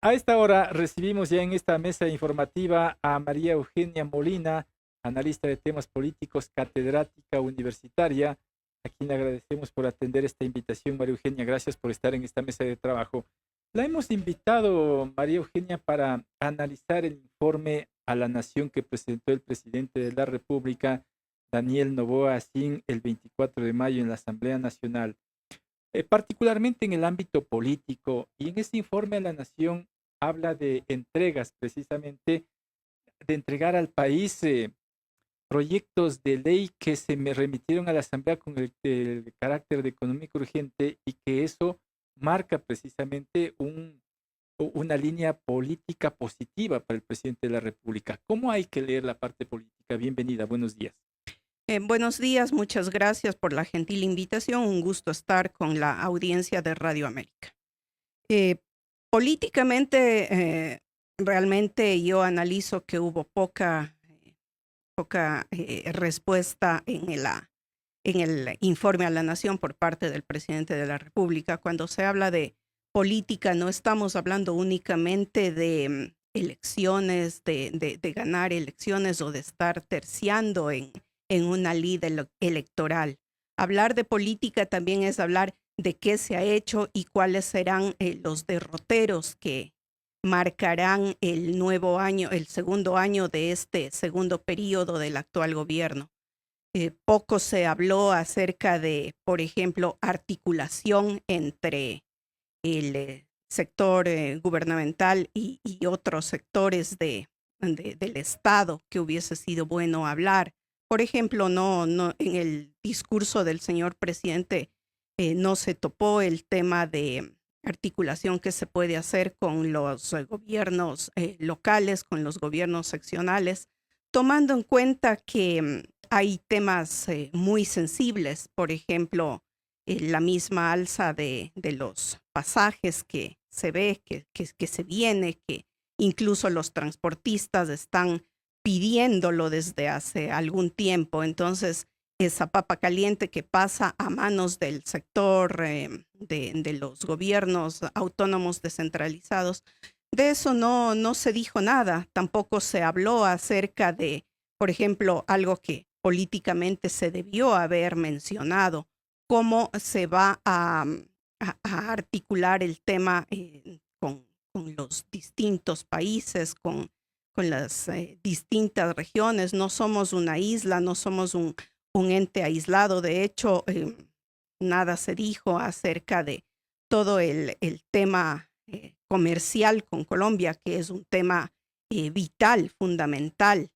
A esta hora recibimos ya en esta mesa informativa a María Eugenia Molina, analista de temas políticos, catedrática universitaria, a quien le agradecemos por atender esta invitación. María Eugenia, gracias por estar en esta mesa de trabajo. La hemos invitado, María Eugenia, para analizar el informe a la nación que presentó el presidente de la República, Daniel Noboa Sin, el 24 de mayo en la Asamblea Nacional, particularmente en el ámbito político. Y en este informe a la nación habla de entregas, precisamente de entregar al país proyectos de ley que se me remitieron a la Asamblea con el carácter de económico urgente, y que eso marca precisamente una línea política positiva para el presidente de la República. ¿Cómo hay que leer la parte política? Bienvenida, buenos días. Buenos días, muchas gracias por la gentil invitación. Un gusto estar con la audiencia de Radio América. Eh, Políticamente, realmente yo analizo que hubo poca respuesta en el informe a la nación por parte del presidente de la República. Cuando se habla de política, no estamos hablando únicamente de elecciones, de ganar elecciones o de estar terciando en una lid electoral. Hablar de política también es hablar de qué se ha hecho y cuáles serán los derroteros que marcarán el nuevo año, el segundo año de este segundo periodo del actual gobierno. Poco se habló acerca de, por ejemplo, articulación entre el sector gubernamental y otros sectores del Estado, que hubiese sido bueno hablar. Por ejemplo, no en el discurso del señor presidente no se topó el tema de articulación que se puede hacer con los gobiernos locales, con los gobiernos seccionales, tomando en cuenta que hay temas muy sensibles. Por ejemplo, la misma alza de los pasajes que se ve, que se viene, que incluso los transportistas están pidiéndolo desde hace algún tiempo. Entonces, esa papa caliente que pasa a manos del sector de los gobiernos autónomos descentralizados, de eso no se dijo nada. Tampoco se habló acerca de, por ejemplo, algo que políticamente se debió haber mencionado: cómo se va a articular el tema con los distintos países, con las distintas regiones. No somos una isla, no somos un ente aislado. De hecho, nada se dijo acerca de todo el tema comercial con Colombia, que es un tema vital, fundamental.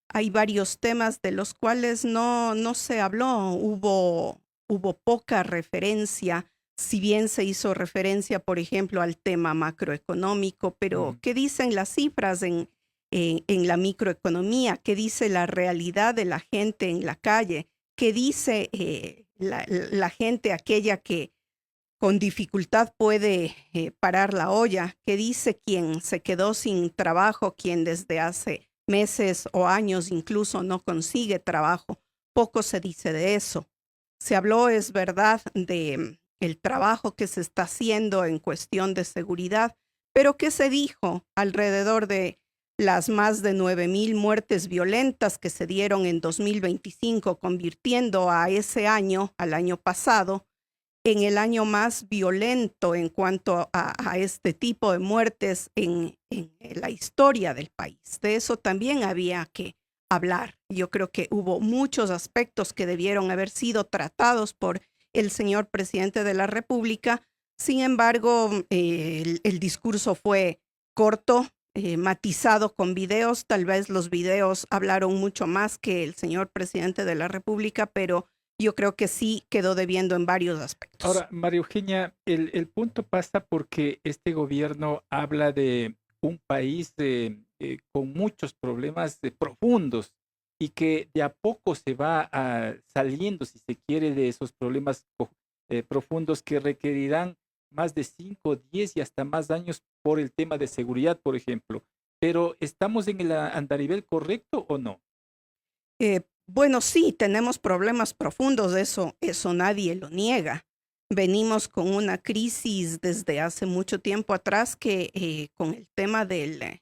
Hay varios temas de los cuales no se habló. Hubo poca referencia, si bien se hizo referencia, por ejemplo, al tema macroeconómico, pero ¿qué dicen las cifras en la microeconomía? ¿Qué dice la realidad de la gente en la calle? ¿Qué dice la gente aquella que con dificultad puede parar la olla? ¿Qué dice quien se quedó sin trabajo, quien desde hace meses o años incluso no consigue trabajo? Poco se dice de eso. Se habló, es verdad, de el trabajo que se está haciendo en cuestión de seguridad, pero ¿qué se dijo alrededor de las más de 9,000 muertes violentas que se dieron en 2025, convirtiendo a ese año, al año pasado, en el año más violento en cuanto a este tipo de muertes en la historia del país? De eso también había que hablar. Yo creo que hubo muchos aspectos que debieron haber sido tratados por el señor presidente de la República. Sin embargo, el discurso fue corto, matizado con videos. Tal vez los videos hablaron mucho más que el señor presidente de la República, pero yo creo que sí quedó debiendo en varios aspectos. Ahora, María Eugenia, el punto pasa porque este gobierno habla de un país con muchos problemas profundos, y que de a poco se va saliendo, si se quiere, de esos problemas profundos, que requerirán más de 5, 10 y hasta más años por el tema de seguridad, por ejemplo. Pero ¿estamos en el andarivel correcto o no? Bueno, sí, tenemos problemas profundos, eso nadie lo niega. venimos con una crisis desde hace mucho tiempo atrás que con el tema de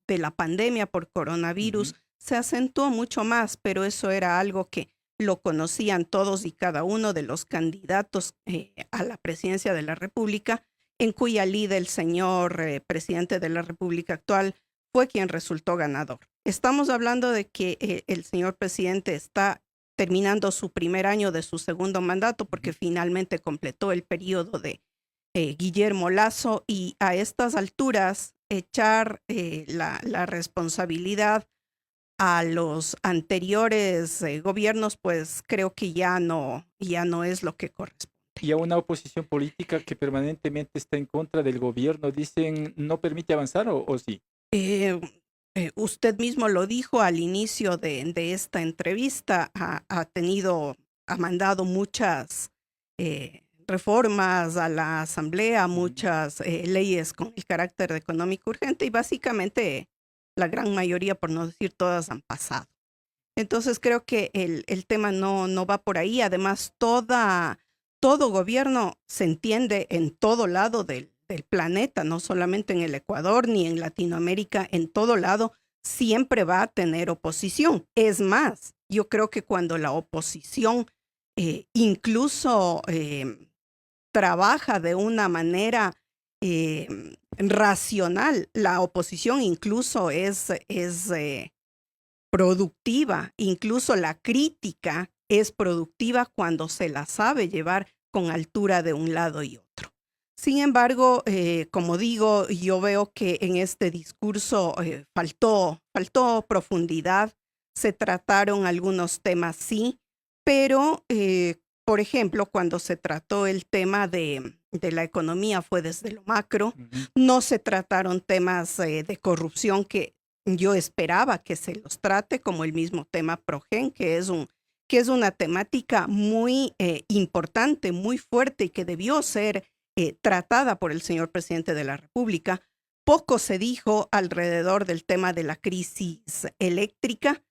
la pandemia por coronavirus se acentuó mucho más, pero eso era algo que lo conocían todos y cada uno de los candidatos a la presidencia de la República, en cuya lid el señor presidente de la República actual fue quien resultó ganador. Estamos hablando de que el señor presidente está terminando su primer año de su segundo mandato porque finalmente completó el periodo de Guillermo Lasso, y a estas alturas echar la responsabilidad a los anteriores gobiernos, pues creo que ya no es lo que corresponde. Y a una oposición política que permanentemente está en contra del gobierno, dicen, ¿no permite avanzar o sí? Usted mismo lo dijo al inicio de esta entrevista, ha mandado muchas reformas a la Asamblea, muchas leyes con el carácter económico urgente, y básicamente la gran mayoría, por no decir todas, han pasado. Entonces creo que el tema no va por ahí. Además, todo gobierno se entiende en todo lado del planeta, no solamente en el Ecuador ni en Latinoamérica, en todo lado siempre va a tener oposición. Es más, yo creo que cuando la oposición incluso trabaja de una manera racional, la oposición incluso es productiva, incluso la crítica es productiva cuando se la sabe llevar con altura de un lado y otro. Sin embargo, como digo, yo veo que en este discurso faltó profundidad, se trataron algunos temas, sí, pero, por ejemplo, cuando se trató el tema de la economía fue desde lo macro, no se trataron temas de corrupción que yo esperaba que se los trate, como el mismo tema Progen, que es una temática muy importante, muy fuerte y que debió ser tratada por el señor presidente de la República. Poco se dijo alrededor del tema de la crisis eléctrica.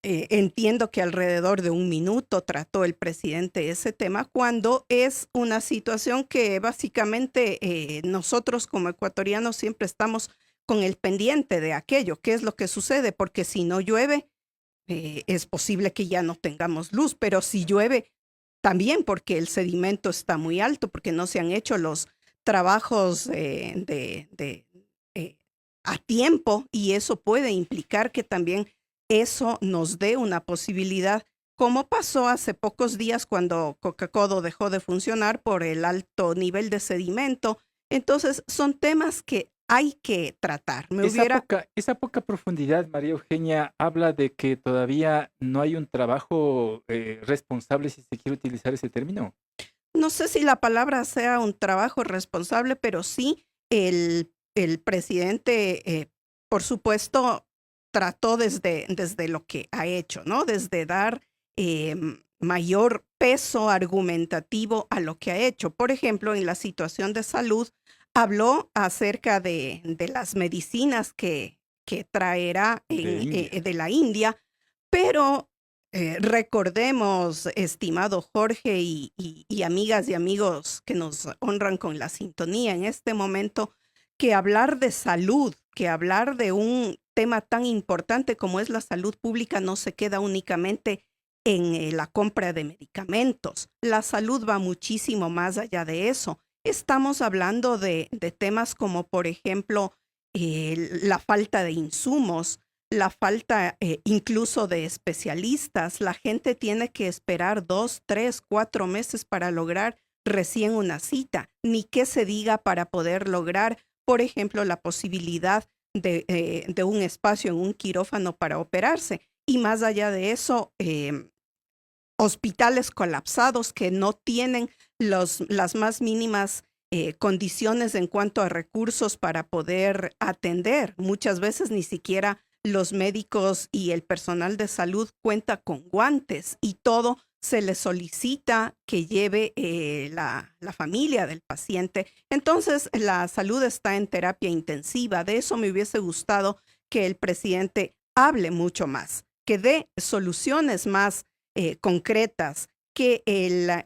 Entiendo que alrededor de 1 minuto trató el presidente ese tema, cuando es una situación que básicamente nosotros como ecuatorianos siempre estamos con el pendiente de aquello, qué es lo que sucede, porque si no llueve, es posible que ya no tengamos luz, pero si llueve, también porque el sedimento está muy alto, porque no se han hecho los trabajos a tiempo, y eso puede implicar que también eso nos dé una posibilidad, como pasó hace pocos días cuando Coca-Cola dejó de funcionar por el alto nivel de sedimento. Entonces, son temas que hay que tratar. Esa poca profundidad, María Eugenia, habla de que todavía no hay un trabajo responsable, si se quiere utilizar ese término. No sé si la palabra sea un trabajo responsable, pero sí el presidente, por supuesto, trató desde lo que ha hecho, ¿no? Desde dar mayor peso argumentativo a lo que ha hecho. Por ejemplo, en la situación de salud, habló acerca de las medicinas que traerá de la India, pero recordemos, estimado Jorge y amigas y amigos que nos honran con la sintonía en este momento, que hablar de salud, que hablar de un tema tan importante como es la salud pública no se queda únicamente en la compra de medicamentos. La salud va muchísimo más allá de eso. Estamos hablando de temas como, por ejemplo, la falta de insumos, la falta incluso de especialistas. La gente tiene que esperar 2, 3, 4 meses para lograr recién una cita, ni qué se diga para poder lograr, por ejemplo, la posibilidad de un espacio en un quirófano para operarse. Y más allá de eso, hospitales colapsados que no tienen las más mínimas condiciones en cuanto a recursos para poder atender. Muchas veces ni siquiera los médicos y el personal de salud cuenta con guantes, y todo se le solicita que lleve la familia del paciente. Entonces, la salud está en terapia intensiva. De eso me hubiese gustado que el presidente hable mucho más, que dé soluciones más concretas, que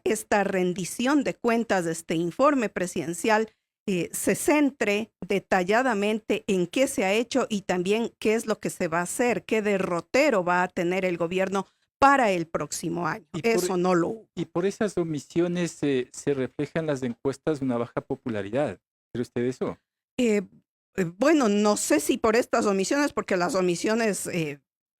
esta rendición de cuentas de este informe presidencial se centre detalladamente en qué se ha hecho y también qué es lo que se va a hacer, qué derrotero va a tener el gobierno para el próximo año. Eso no lo hubo. Y por esas omisiones se reflejan las encuestas una baja popularidad. ¿Cree usted eso? Bueno, no sé si por estas omisiones, porque las omisiones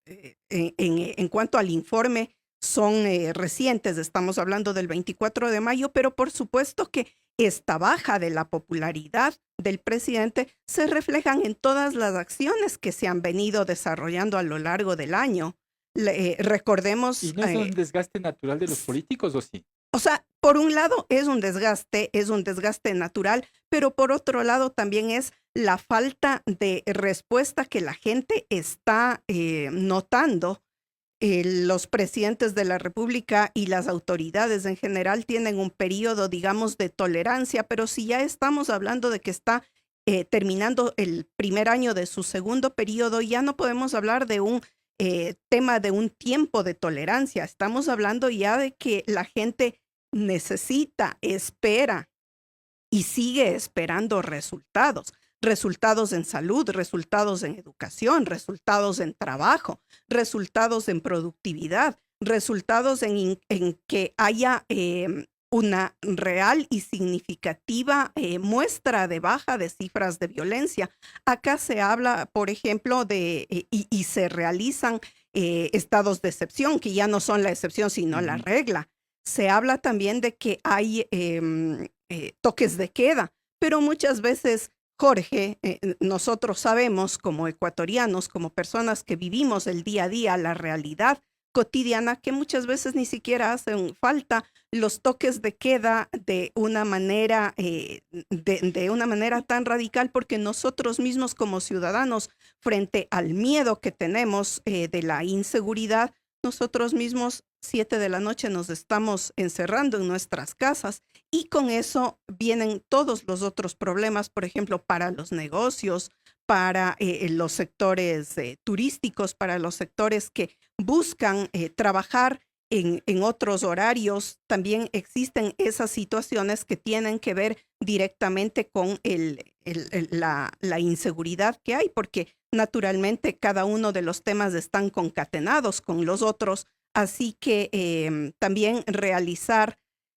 en cuanto al informe son recientes, estamos hablando del 24 de mayo, pero por supuesto que esta baja de la popularidad del presidente se reflejan en todas las acciones que se han venido desarrollando a lo largo del año. Recordemos... ¿Y no es un desgaste natural de los políticos o sí? O sea, por un lado es un desgaste natural, pero por otro lado también es la falta de respuesta que la gente está notando. Los presidentes de la República y las autoridades en general tienen un periodo, digamos, de tolerancia, pero si ya estamos hablando de que está terminando el primer año de su segundo periodo, ya no podemos hablar de un tema de un tiempo de tolerancia. Estamos hablando ya de que la gente necesita, espera y sigue esperando resultados. Resultados en salud, resultados en educación, resultados en trabajo, resultados en productividad, resultados en que haya una real y significativa muestra de baja de cifras de violencia. Acá se habla, por ejemplo, y se realizan estados de excepción, que ya no son la excepción, sino la regla. Se habla también de que hay toques de queda, pero muchas veces, Jorge, nosotros sabemos como ecuatorianos, como personas que vivimos el día a día, la realidad cotidiana, que muchas veces ni siquiera hacen falta los toques de queda de una manera, de una manera tan radical, porque nosotros mismos como ciudadanos, frente al miedo que tenemos de la inseguridad, nosotros mismos 7 de la noche nos estamos encerrando en nuestras casas y con eso vienen todos los otros problemas, por ejemplo, para los negocios, para los sectores turísticos, para los sectores que buscan trabajar en otros horarios. También existen esas situaciones que tienen que ver directamente con la inseguridad que hay, porque naturalmente cada uno de los temas están concatenados con los otros. Así que también realizar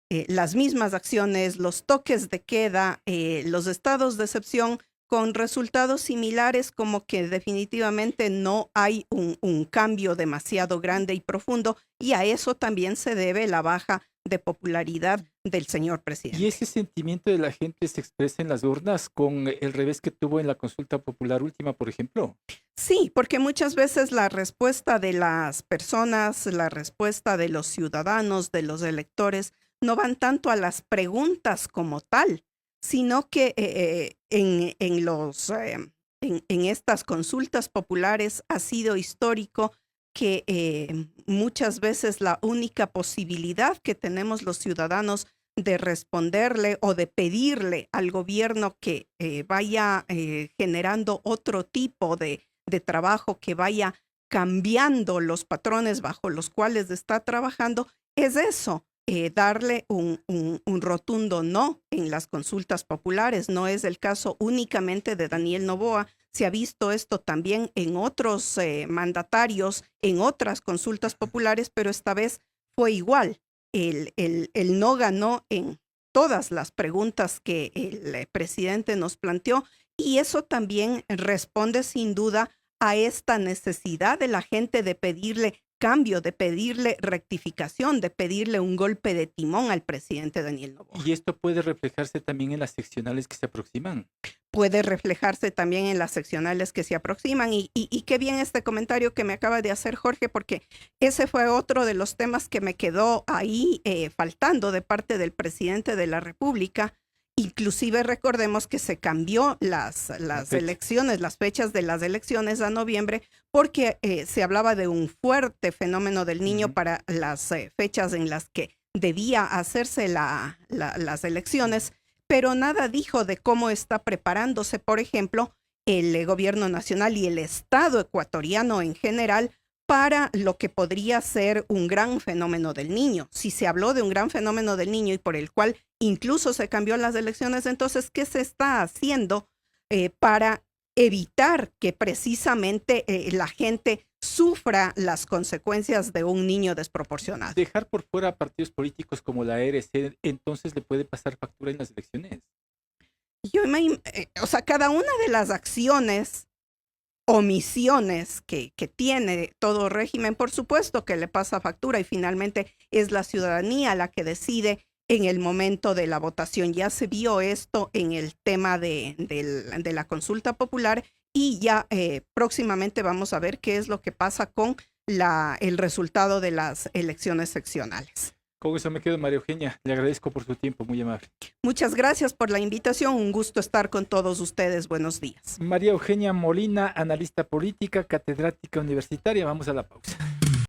las mismas acciones, los toques de queda, los estados de excepción con resultados similares, como que definitivamente no hay un cambio demasiado grande y profundo, y a eso también se debe la baja de popularidad del señor presidente. ¿Y ese sentimiento de la gente se expresa en las urnas con el revés que tuvo en la consulta popular última, por ejemplo? Sí, porque muchas veces la respuesta de las personas, la respuesta de los ciudadanos, de los electores, no van tanto a las preguntas como tal, sino que en estas consultas populares ha sido histórico que muchas veces la única posibilidad que tenemos los ciudadanos de responderle o de pedirle al gobierno que vaya generando otro tipo de trabajo, que vaya cambiando los patrones bajo los cuales está trabajando, es eso. Darle un rotundo no en las consultas populares. No es el caso únicamente de Daniel Noboa. Se ha visto esto también en otros mandatarios, en otras consultas populares, pero esta vez fue igual. El no ganó en todas las preguntas que el presidente nos planteó, y eso también responde sin duda a esta necesidad de la gente de pedirle cambio, de pedirle rectificación, de pedirle un golpe de timón al presidente Daniel Noboa. ¿Y esto puede reflejarse también en las seccionales que se aproximan? Puede reflejarse también en las seccionales que se aproximan. Y qué bien este comentario que me acaba de hacer Jorge, porque ese fue otro de los temas que me quedó ahí faltando de parte del presidente de la República. Inclusive recordemos que se cambió las elecciones, las fechas de las elecciones a noviembre, porque se hablaba de un fuerte fenómeno del niño para las fechas en las que debía hacerse las elecciones, pero nada dijo de cómo está preparándose, por ejemplo, el gobierno nacional y el Estado ecuatoriano en general para lo que podría ser un gran fenómeno del niño. Si se habló de un gran fenómeno del niño y por el cual incluso se cambió las elecciones, entonces, ¿qué se está haciendo para evitar que precisamente la gente sufra las consecuencias de un niño desproporcionado? Dejar por fuera a partidos políticos como la ARC, entonces le puede pasar factura en las elecciones. O sea, cada una de las acciones, omisiones que tiene todo régimen, por supuesto que le pasa factura y finalmente es la ciudadanía la que decide en el momento de la votación. Ya se vio esto en el tema de la consulta popular y ya próximamente vamos a ver qué es lo que pasa con el resultado de las elecciones seccionales. Con eso me quedo, María Eugenia. Le agradezco por su tiempo, muy amable. Muchas gracias por la invitación. Un gusto estar con todos ustedes. Buenos días. María Eugenia Molina, analista política, catedrática universitaria. Vamos a la pausa.